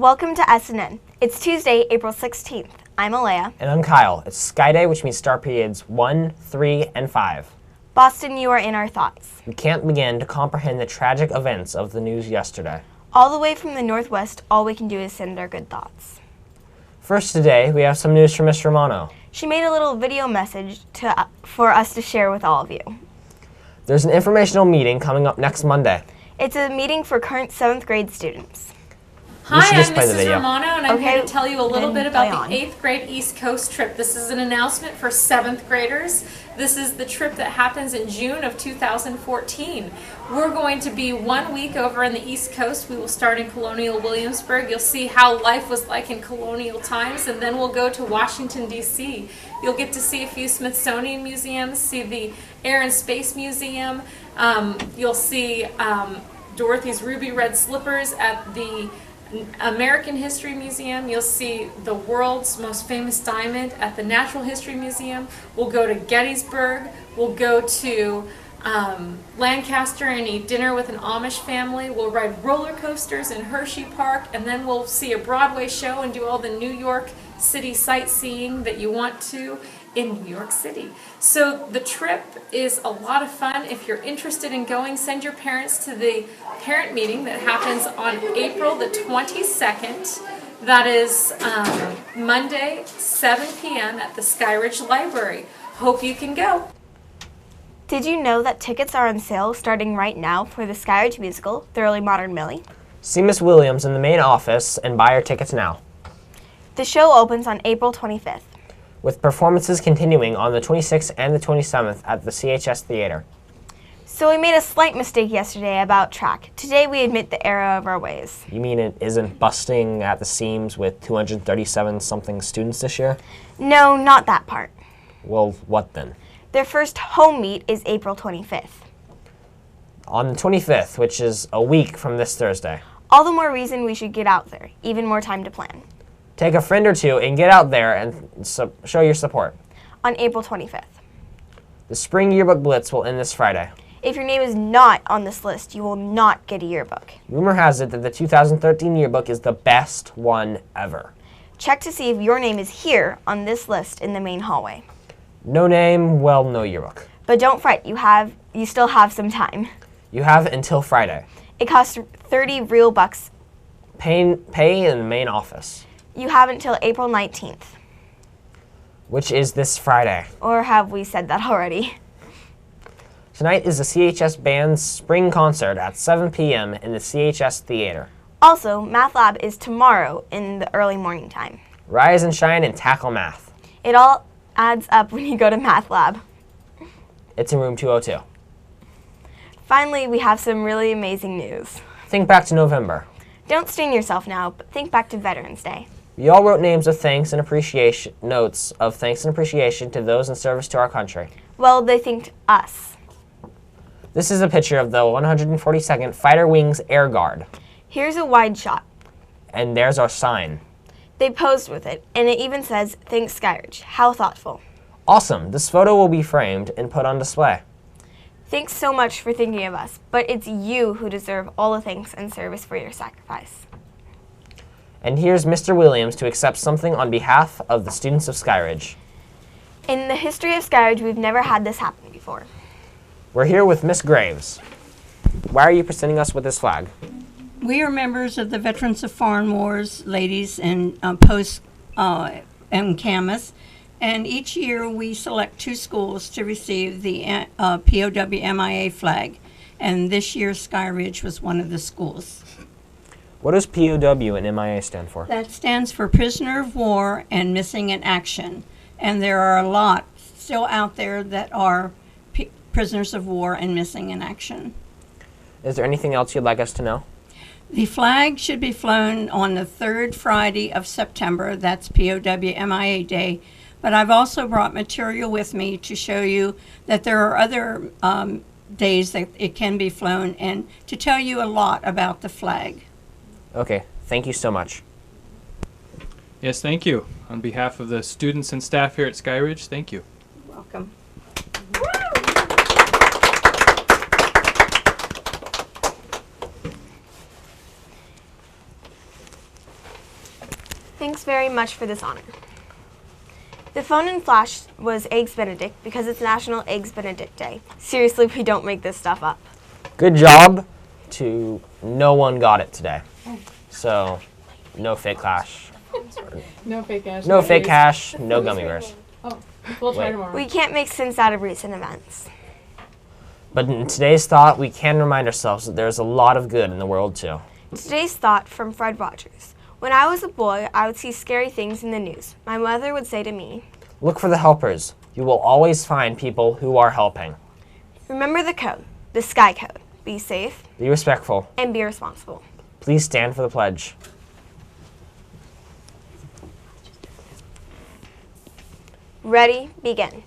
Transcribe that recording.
Welcome to SNN. It's Tuesday, April 16th. I'm Alea. And I'm Kyle. It's Sky Day, which means start periods 1, 3, and 5. Boston, you are in our thoughts. We can't begin to comprehend the tragic events of the news yesterday. All the way from the Northwest, all we can do is send our good thoughts. First today, we have some news from Miss Romano. She made a little video message for us to share with all of you. There's an informational meeting coming up next Monday. It's a meeting for current 7th grade students. Hi, I'm Mrs. Romano, and I'm here to tell you a little bit about the 8th grade East Coast trip. This is an announcement for 7th graders. This is the trip that happens in June of 2014. We're going to be 1 week over in the East Coast. We will start in Colonial Williamsburg. You'll see how life was like in colonial times, and then we'll go to Washington, D.C. You'll get to see a few Smithsonian museums, see the Air and Space Museum. You'll see Dorothy's ruby red slippers at the American History Museum. You'll see the world's most famous diamond at the Natural History Museum. We'll go to Gettysburg. We'll go to Lancaster and eat dinner with an Amish family. We'll ride roller coasters in Hershey Park, and then we'll see a Broadway show and do all the New York City sightseeing that you want to in New York City. So the trip is a lot of fun. If you're interested in going, send your parents to the parent meeting that happens on April the 22nd. That is Monday, 7 p.m. at the Skyridge Library. Hope you can go. Did you know that tickets are on sale starting right now for the Skyridge musical, The Early Modern Millie? See Miss Williams in the main office and buy your tickets now. The show opens on April 25th. With performances continuing on the 26th and the 27th at the CHS Theater. So we made a slight mistake yesterday about track. Today we admit the error of our ways. You mean it isn't busting at the seams with 237-something students this year? No, not that part. Well, what then? Their first home meet is April 25th. On the 25th, which is a week from this Thursday. All the more reason we should get out there. Even more time to plan. Take a friend or two and get out there and show your support. On April 25th. The Spring Yearbook Blitz will end this Friday. If your name is not on this list, you will not get a yearbook. Rumor has it that the 2013 yearbook is the best one ever. Check to see if your name is here on this list in the main hallway. No name, well, no yearbook. But don't fret, you still have some time. You have until Friday. It costs 30 real bucks. Pay in the main office. You have until April 19th. Which is this Friday. Or have we said that already? Tonight is the CHS Band's spring concert at 7 p.m. in the CHS Theater. Also, Math Lab is tomorrow in the early morning time. Rise and shine and tackle math. It all adds up when you go to Math Lab. It's in room 202. Finally, we have some really amazing news. Think back to November. Don't strain yourself now, but think back to Veterans Day. We all wrote names of thanks and appreciation, notes of thanks and appreciation to those in service to our country. Well, they thanked us. This is a picture of the 142nd Fighter Wings Air Guard. Here's a wide shot. And there's our sign. They posed with it, and it even says, "Thanks, Skyridge." How thoughtful. Awesome. This photo will be framed and put on display. Thanks so much for thinking of us, but it's you who deserve all the thanks and service for your sacrifice. And here's Mr. Williams to accept something on behalf of the students of Skyridge. In the history of Skyridge, we've never had this happen before. We're here with Miss Graves. Why are you presenting us with this flag? We are members of the Veterans of Foreign Wars, ladies, and post and Camas. And each year we select 2 schools to receive the POW-MIA flag. And this year Skyridge was one of the schools. What does POW and MIA stand for? That stands for Prisoner of War and Missing in Action. And there are a lot still out there that are prisoners of war and missing in action. Is there anything else you'd like us to know? The flag should be flown on the 3rd Friday of September. That's POW-MIA Day. But I've also brought material with me to show you that there are other days that it can be flown and to tell you a lot about the flag. Okay, thank you so much. Yes, thank you. On behalf of the students and staff here at Skyridge, thank you. You're welcome. Thanks very much for this honor. The phone and flash was Eggs Benedict because it's National Eggs Benedict Day. Seriously, we don't make this stuff up. Good job to no one got it today. So, no fake cash. No fake cash. No fake cash, no gummy bears. Oh, we'll try Wait. tomorrow. We can't make sense out of recent events. But in today's thought, we can remind ourselves that there's a lot of good in the world too. Today's thought from Fred Rogers. When I was a boy, I would see scary things in the news. My mother would say to me, Look for the helpers. You will always find people who are helping. remember the code, the Sky Code. Be safe Be respectful. and be responsible. Please stand for the pledge. Ready, begin.